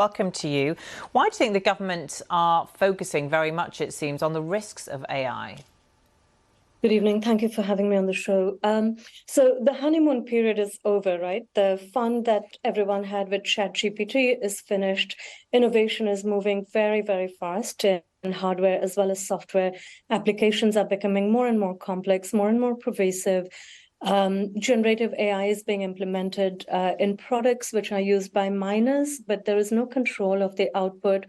Welcome to you. Why do you think the government are focusing very much, it seems, on the risks of AI? Good evening. Thank you for having me on the show. So the honeymoon period is over, right? The fun that everyone had with ChatGPT is finished. Innovation is moving very, very fast in hardware as well as software. Applications are becoming more and more complex, more and more pervasive. Generative AI is being implemented in products which are used by miners, but there is no control of the output.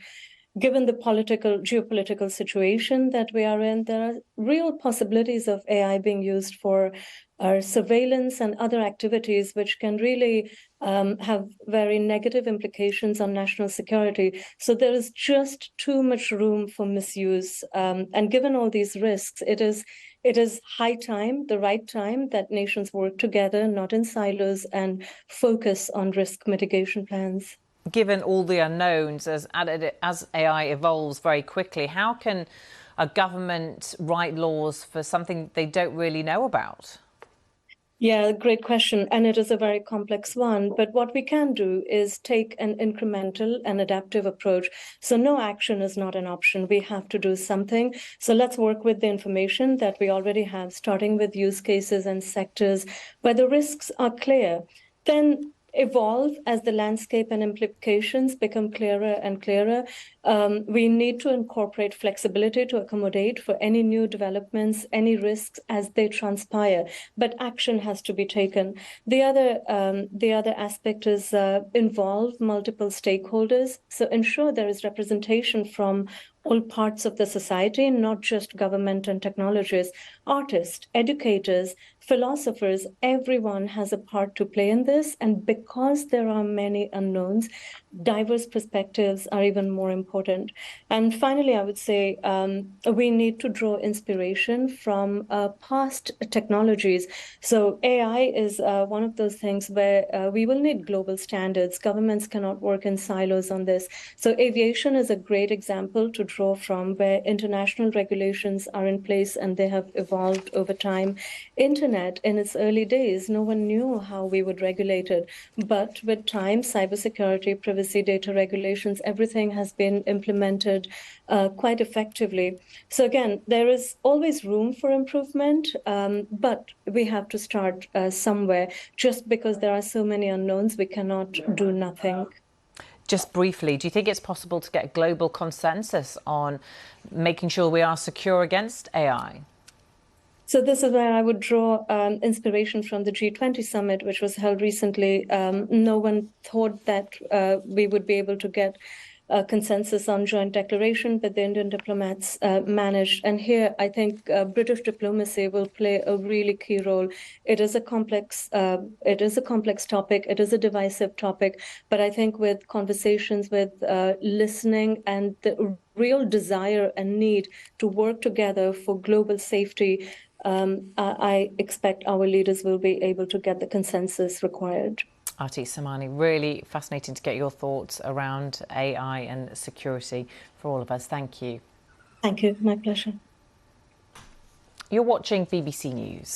Given the geopolitical situation that we are in, there are real possibilities of AI being used for our surveillance and other activities, which can really have very negative implications on national security. So there is just too much room for misuse. And given all these risks, it is high time, the right time, that nations work together, not in silos, and focus on risk mitigation plans. Given all the unknowns as AI evolves very quickly, how can a government write laws for something they don't really know about? Yeah, great question. And it is a very complex one. But what we can do is take an incremental and adaptive approach. So no action is not an option. We have to do something. So let's work with the information that we already have, starting with use cases and sectors where the risks are clear. Then evolve as the landscape and implications become clearer and clearer. We need to incorporate flexibility to accommodate for any new developments, any risks as they transpire. But action has to be taken. The other aspect is involve multiple stakeholders. So ensure there is representation from all parts of the society, not just government and technologists, artists, educators, philosophers. Everyone has a part to play in this. And because there are many unknowns, diverse perspectives are even more important. And finally, I would say we need to draw inspiration from past technologies. So AI is one of those things where we will need global standards. Governments cannot work in silos on this. So aviation is a great example to draw from, where international regulations are in place and they have evolved over time. Internet, in its early days, no one knew how we would regulate it. But with time, cybersecurity, privacy, data regulations, everything has been implemented quite effectively. So again, there is always room for improvement, but we have to start somewhere. Just because there are so many unknowns, we cannot do nothing. Just briefly, do you think it's possible to get global consensus on making sure we are secure against AI? So this is where I would draw inspiration from the G20 summit, which was held recently. No one thought that we would be able to get a consensus on joint declaration, but the Indian diplomats managed. And here, I think British diplomacy will play a really key role. It is a complex topic. It is a divisive topic. But I think with conversations, with listening, and the real desire and need to work together for global safety, I expect our leaders will be able to get the consensus required. Aarti Samani, really fascinating to get your thoughts around AI and security for all of us. Thank you. Thank you. My pleasure. You're watching BBC News.